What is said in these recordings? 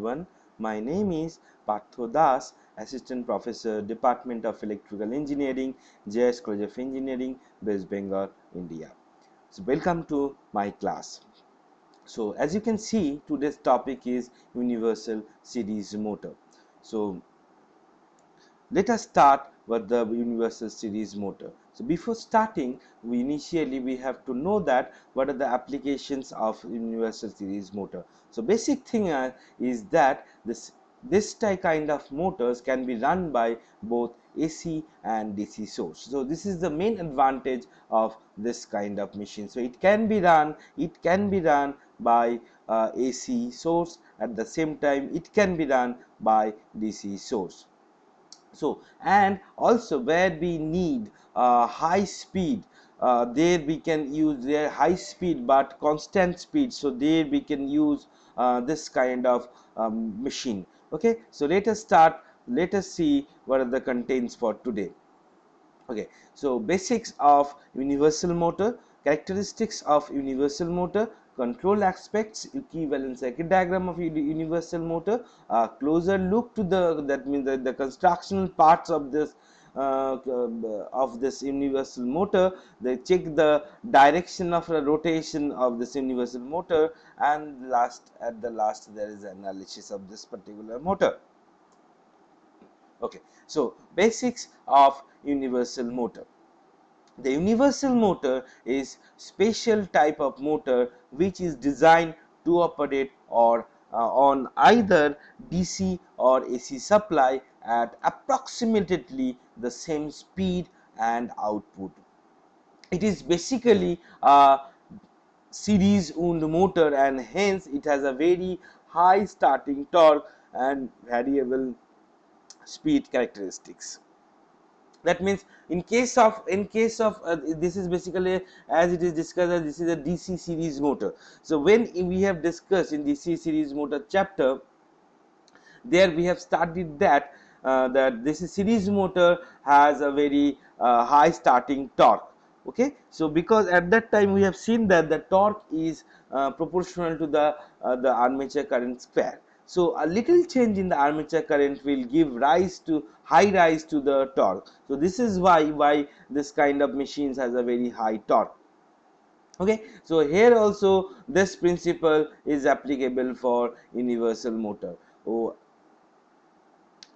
everyone. My name is Partho Das, Assistant Professor, Department of Electrical Engineering, JS College of Engineering, West Bengal, India. So welcome to my class. So as you can see, today's topic is universal series motor. So let us start with the universal series motor. So before starting, we have to know that what are the applications of universal series motor. So basic thing is that this type kind of motors can be run by both AC and DC source. So this is the main advantage of this kind of machine. So it can be run by AC source, at the same time it can be run by DC source. So and also where we need high speed, there we can use their high speed but constant speed, so there we can use this kind of machine. Okay, so let us see what are the contents for today. Okay, so basics of universal motor, characteristics of universal motor, control aspects, equivalent circuit diagram of universal motor, closer look to that means the constructional parts of this universal motor. They check the direction of the rotation of this universal motor, and at the last there is analysis of this particular motor. Okay, so basics of universal motor. The universal motor is special type of motor which is designed to operate or on either DC or AC supply at approximately the same speed and output. It is basically a series wound motor, and hence it has a very high starting torque and variable speed characteristics. That means in case of this is basically, as it is discussed, as this is a DC series motor. So when we have discussed in DC series motor chapter, there we have studied that that this series motor has a very high starting torque. Okay, so because at that time we have seen that the torque is proportional to the armature current square. So a little change in the armature current will give rise to the torque. So this is why this kind of machines has a very high torque. Okay, so here also this principle is applicable for universal motor. Oh,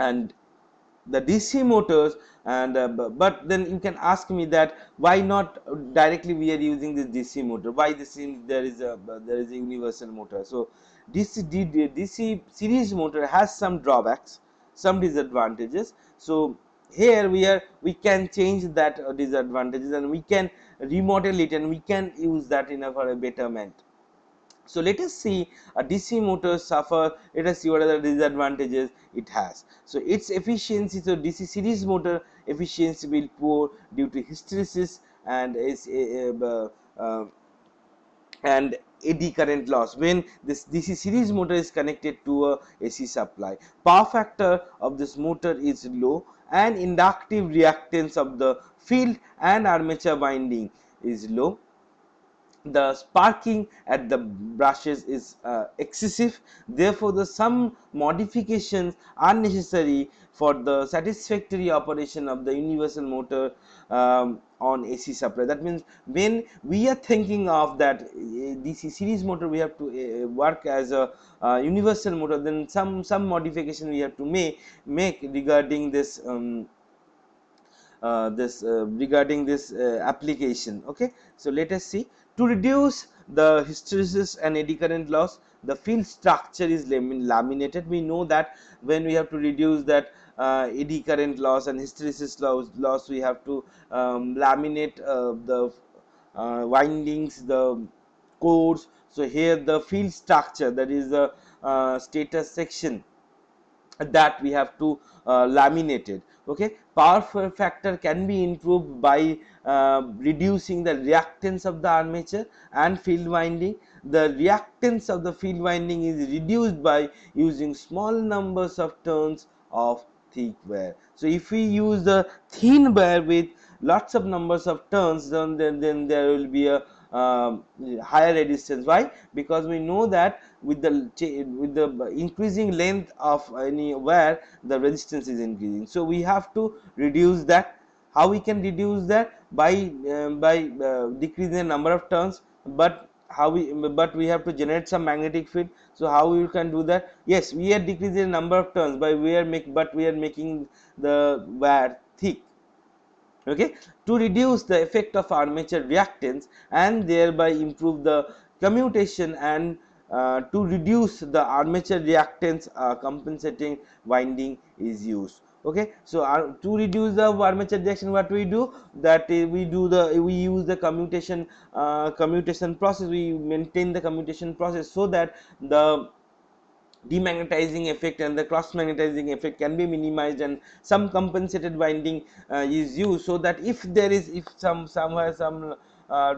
and the DC motors, and but then you can ask me that why not directly we are using this DC motor, why there is a universal motor. So DC series motor has some drawbacks, some disadvantages. So here we can change that disadvantages, and we can remodel it, and we can use that for a betterment. So let us see a DC motor suffer. Let us see what are the disadvantages it has. So its efficiency, so DC series motor efficiency will poor due to hysteresis and and eddy current loss when this DC series motor is connected to a AC supply. Power factor of this motor is low, and inductive reactance of the field and armature winding is low. The sparking at the brushes is excessive, therefore the some modifications are necessary for the satisfactory operation of the universal motor on AC supply. That means when we are thinking of that DC series motor, we have to work as a universal motor, then some modification we have to make regarding this regarding this application. Okay, so let us see. To reduce the hysteresis and eddy current loss, the field structure is laminated. We know that when we have to reduce that eddy current loss and hysteresis loss, we have to laminate the windings, the cores. So here the field structure, that is the stator section, that we have to laminate it. Okay, power factor can be improved by reducing the reactance of the armature and field winding. The reactance of the field winding is reduced by using small numbers of turns of thick wire. So if we use the thin wire with lots of numbers of turns, then there will be a higher resistance. Why? Because we know that with the increasing length of any wire, the resistance is increasing. So we have to reduce that. How we can reduce that? By decreasing the number of turns, but we have to generate some magnetic field. So how we can do that? Yes, we are decreasing the number of turns, by we are making the wire thick. Okay, to reduce the effect of armature reactance and thereby improve the commutation, and to reduce the armature reactance, compensating winding is used. Okay, so to reduce the armature reaction, what we do, that we use the commutation process. We maintain the commutation process so that the demagnetizing effect and the cross magnetizing effect can be minimized, and some compensated winding is used, so that if there is, if somewhere some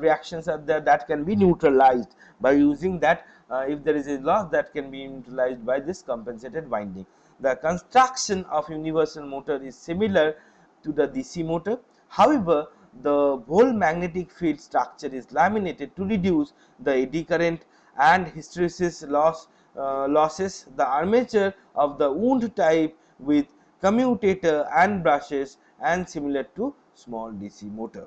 reactions are there, that can be neutralized by using that. If there is a loss, that can be neutralized by this compensated winding. The construction of universal motor is similar to the DC motor. However, the whole magnetic field structure is laminated to reduce the eddy current and hysteresis losses. The armature of the wound type with commutator and brushes, and similar to small DC motor.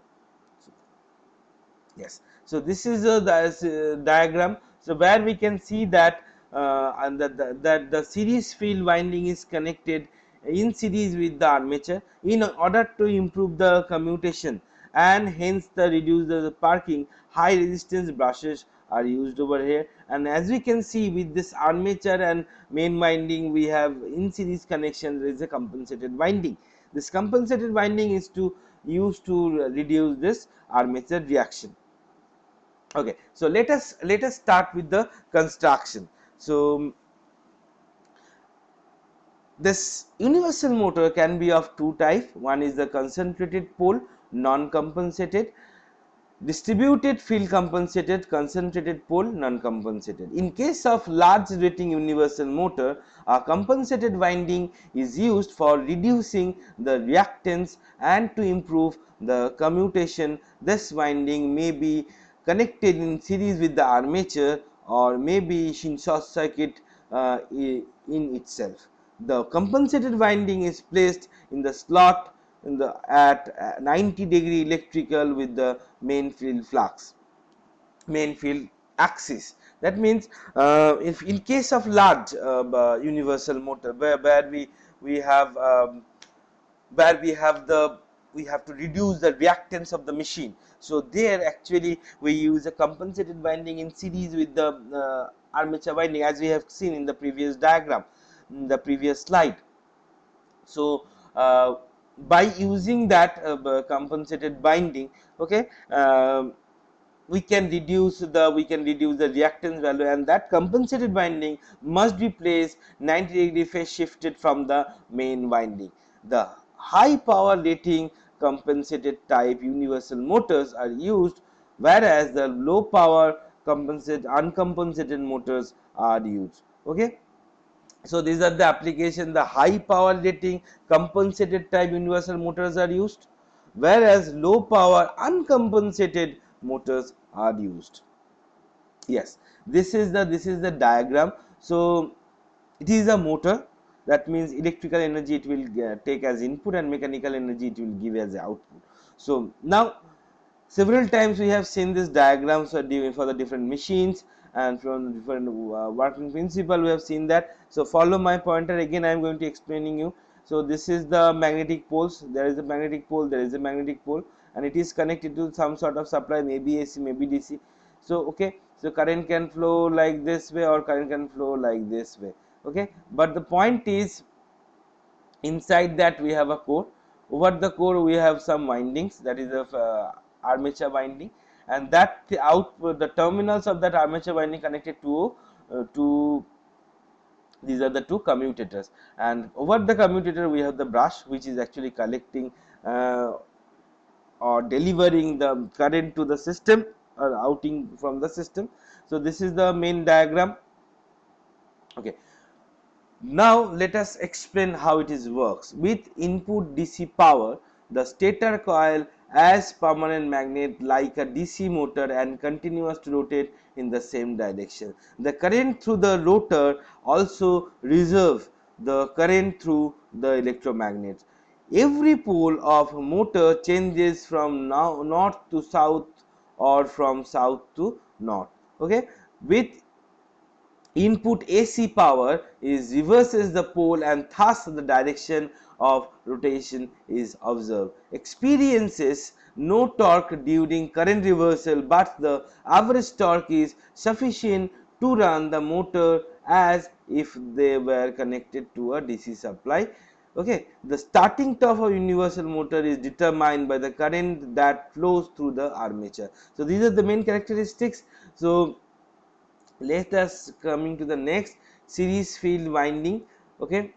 Yes. So this is the diagram. So where we can see that and that the series field winding is connected in series with the armature in order to improve the commutation, and hence the reduce the parking. High resistance brushes are used over here, and as we can see with this armature and main winding, we have in series connection. There is a compensated winding. This compensated winding is to used to reduce this armature reaction. Okay, so let us start with the construction. So this universal motor can be of two types. One is the concentrated pole non compensated, distributed field compensated, concentrated pole non compensated. In case of large rating universal motor, a compensated winding is used for reducing the reactance and to improve the commutation. This winding may be connected in series with the armature, or may be in short circuit in itself. The compensated winding is placed in the slot in the at 90-degree electrical with the main field flux, main field axis. That means if in case of large universal motor, where we have we have to reduce the reactance of the machine. So there actually we use a compensated winding in series with the armature winding, as we have seen in the previous diagram, in the previous slide. So by using that compensated binding, okay, we can reduce the reactance value, and that compensated winding must be placed 90-degree phase shifted from the main winding. The high power rating compensated type universal motors are used, whereas the low power uncompensated motors are used. Okay, so these are the application. The high power rating compensated type universal motors are used, whereas low power uncompensated motors are used. Yes, this is the diagram. So it is a motor, that means electrical energy it will take as input, and mechanical energy it will give as output. So now several times we have seen this diagrams for the different machines, and from different working principle we have seen that. So follow my pointer, again I am going to explaining you. So this is the magnetic poles, there is a magnetic pole, there is a magnetic pole, and it is connected to some sort of supply, maybe AC, maybe DC. So okay, so current can flow like this way, or current can flow like this way. Okay, but the point is, inside that we have a core. Over the core we have some windings, that is of armature winding, and that the terminals of that armature winding connected to these are the two commutators, and over the commutator we have the brush, which is actually collecting or delivering the current to the system, or outing from the system. So this is the main diagram. Okay, now let us explain how it is works. With input DC power, the stator coil as permanent magnet like a DC motor and continues to rotate in the same direction. The current through the rotor also reserve the current through the electromagnet. Every pole of motor changes from north to south or from south to north. Okay, with input AC power is reverses the pole and thus the direction of rotation is observed. Experiences no torque during current reversal, but the average torque is sufficient to run the motor as if they were connected to a DC supply. Okay, the starting torque of universal motor is determined by the current that flows through the armature. So these are the main characteristics. So let us coming to the next, series field winding. Okay,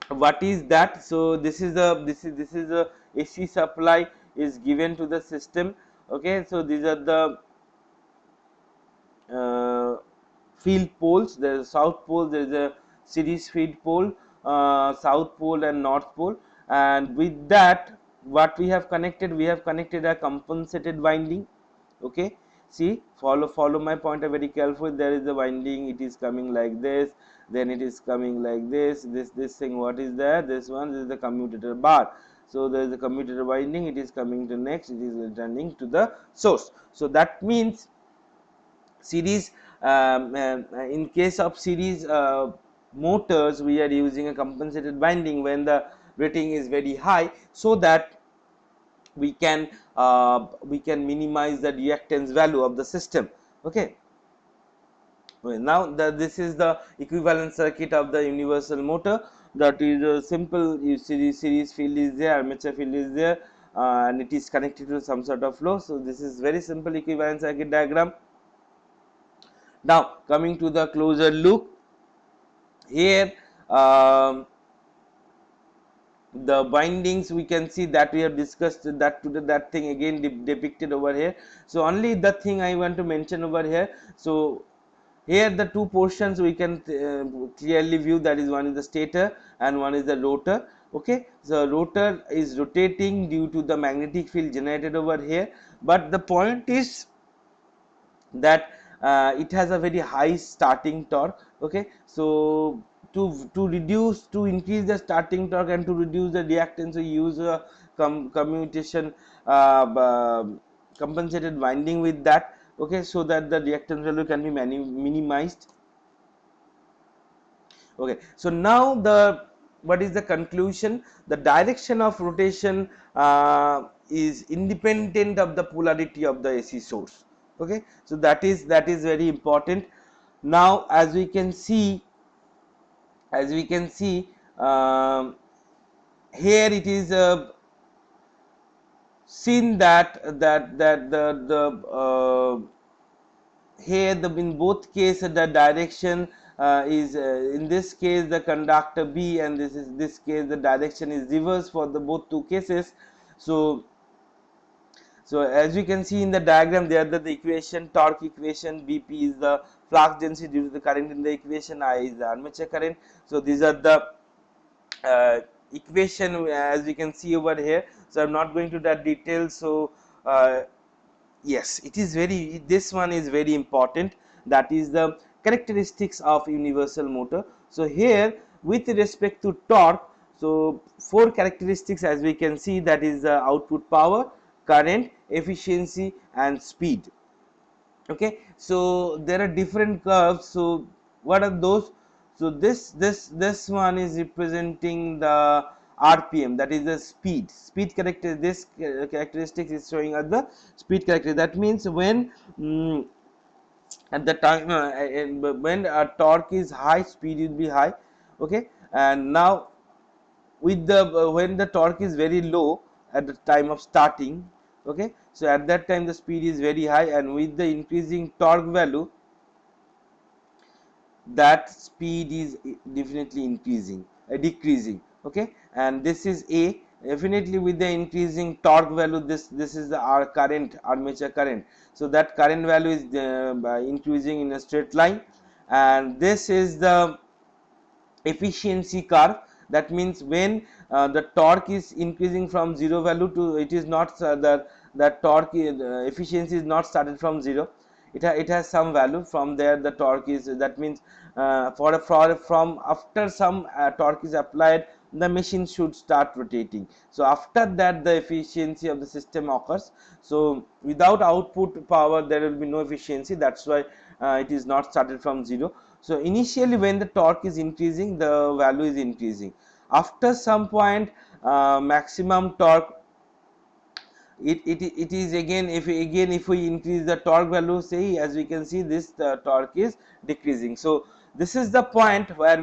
what is that? So this is the AC supply is given to the system. Okay, so these are the uh, field poles. There is south pole, there is a series field pole, south pole and north pole, and with that what we have connected, we have connected a compensated winding. Okay, see, follow my point very careful. There is a winding, it is coming like this, then it is coming like this thing, what is there, this one, this is the commutator bar. So there is a commutator winding, it is coming to next, it is returning to the source. So that means series, in case of series motors, we are using a compensated winding when the rating is very high, so that we can minimize the reactance value of the system. Okay, well, now this is the equivalent circuit of the universal motor. That is a simple, you see, series field is there, armature field is there, and it is connected to some sort of flow. So this is very simple equivalent circuit diagram. Now coming to the closer look here, the bindings we can see that we have discussed that to that thing again depicted over here. So only the thing I want to mention over here. So here the two portions we can clearly view, that is, one is the stator and one is the rotor. Okay, so rotor is rotating due to the magnetic field generated over here, but the point is that it has a very high starting torque. Okay, so to increase the starting torque and to reduce the reactance, we use a commutation compensated winding with that. Okay, so that the reactance value can be minimized. Okay, so now the what is the conclusion? The direction of rotation is independent of the polarity of the AC source. Okay, so that is very important. Now as we can see, um, here it is seen that here in both cases the direction is in this case the conductor B, and this case the direction is reverse for the both two cases. So as you can see in the diagram, there the equation, torque equation, Bp is the flux density due to the current in the equation, I is the armature current. So these are the equation as we can see over here. So I am not going to that detail. So yes, it is this one is very important, that is the characteristics of universal motor. So here with respect to torque, so four characteristics as we can see, that is the output power, current, efficiency and speed. Okay, so there are different curves. So what are those? So this one is representing the RPM, that is the speed character. This characteristic is showing us the speed character. That means when at the time when torque is high, speed will be high. Okay, and now with the when the torque is very low at the time of starting. Okay, so at that time the speed is very high, and with the increasing torque value, that speed is definitely decreasing. Okay, and this is A. Definitely with the increasing torque value, this is the current, armature current. So that current value is increasing in a straight line, and this is the efficiency curve. That means when the torque is increasing from 0 value to, it is not that torque efficiency is not started from 0, it has some value. From there the torque is, that means from after some torque is applied, the machine should start rotating. So after that the efficiency of the system occurs. So without output power there will be no efficiency, that's why it is not started from 0. So initially when the torque is increasing, the value is increasing. After some point maximum torque, it is again, if we increase the torque value, say as we can see this, the torque is decreasing. So this is the point where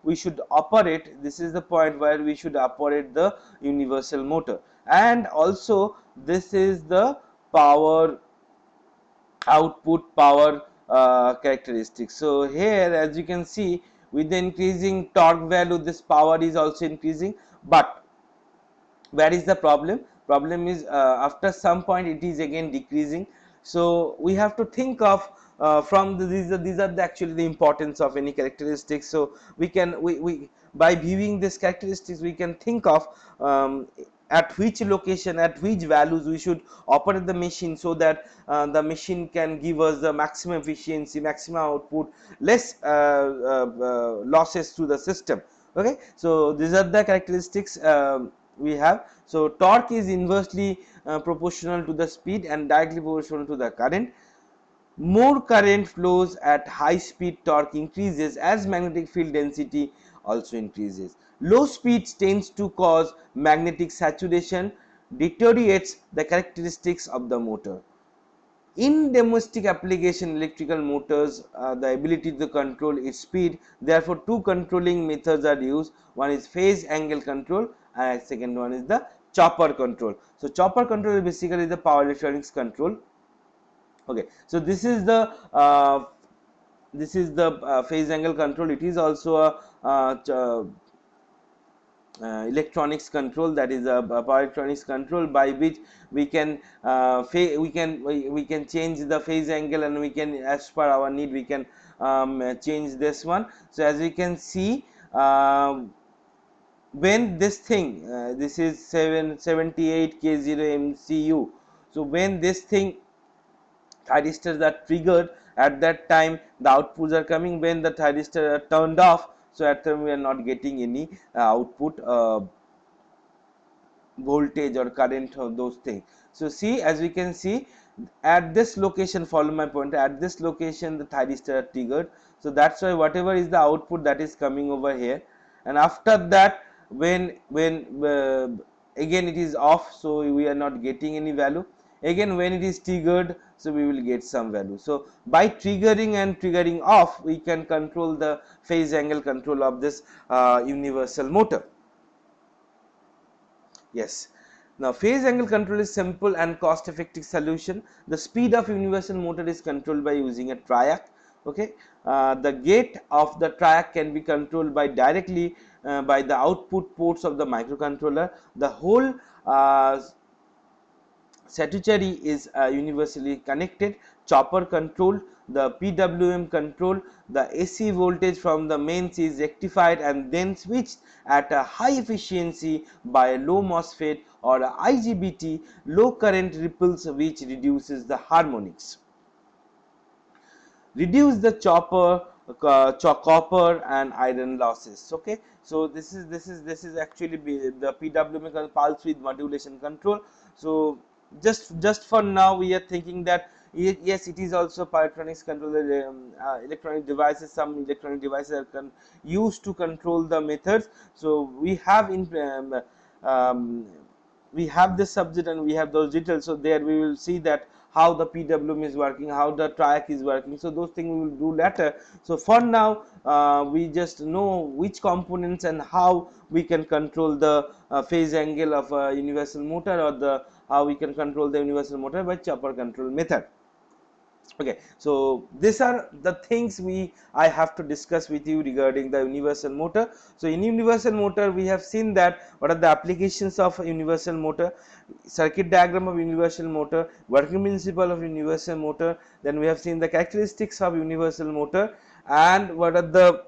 we should operate, this is the point where we should operate the universal motor. And also this is the power output power characteristics. So here as you can see, with the increasing torque value, this power is also increasing. But where is the problem is after some point it is again decreasing. So we have to think of from these are the actually the importance of any characteristics. So we by viewing this characteristics, we can think of at which location, at which values we should operate the machine, so that the machine can give us the maximum efficiency, maximum output, less losses to the system. Okay, so these are the characteristics we have. So torque is inversely proportional to the speed and directly proportional to the current. More current flows at high speed, torque increases as magnetic field density also increases. Low speed tends to cause magnetic saturation, deteriorates the characteristics of the motor. In domestic application electrical motors, the ability to control its speed, therefore two controlling methods are used. One is phase angle control and second one is the chopper control. So chopper control is basically the power electronics control. Okay, so this is the phase angle control. It is also a electronics control, that is a power electronics control, by which we can we can change the phase angle, and we can, as per our need, we can change this one. So as we can see, when this thing this is 778 K0 MCU. So when this thing thyristors are triggered, at that time the outputs are coming. When the thyristors are turned off, so at time we are not getting any output voltage or current or those things. So see, as we can see, at this location, follow my pointer, at this location the thyristor are triggered. So that's why whatever is the output, that is coming over here. And after that, when again it is off, so we are not getting any value. Again when it is triggered, so we will get some value. So by triggering and triggering off, we can control the phase angle control of this universal motor. Yes. Now phase angle control is simple and cost effective solution. The speed of universal motor is controlled by using a triac. Okay, the gate of the triac can be controlled by directly by the output ports of the microcontroller. The whole circuitry is universally connected. Chopper controlled, the PWM control, the AC voltage from the mains is rectified and then switched at a high efficiency by a low MOSFET or a IGBT, low current ripples, which reduces the harmonics. Reduce the copper and iron losses. Okay, so this is actually the PWM pulse width modulation control. So just for now we are thinking that yes, it is also power electronics controller, electronic devices. Some electronic devices are used to control the methods. So we have we have this subject and we have those details. So there we will see that how the PWM is working, how the triac is working. So those things we will do later. So for now we just know which components and how we can control the phase angle of a universal motor, or the how we can control the universal motor by chopper control method. Okay, so these are the things I have to discuss with you regarding the universal motor. So in universal motor we have seen that what are the applications of universal motor, circuit diagram of universal motor, working principle of universal motor, then we have seen the characteristics of universal motor, and what are the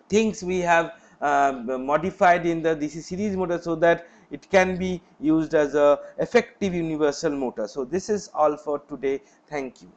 things we have modified in the DC series motor, so that it can be used as a effective universal motor. So this is all for today. Thank you.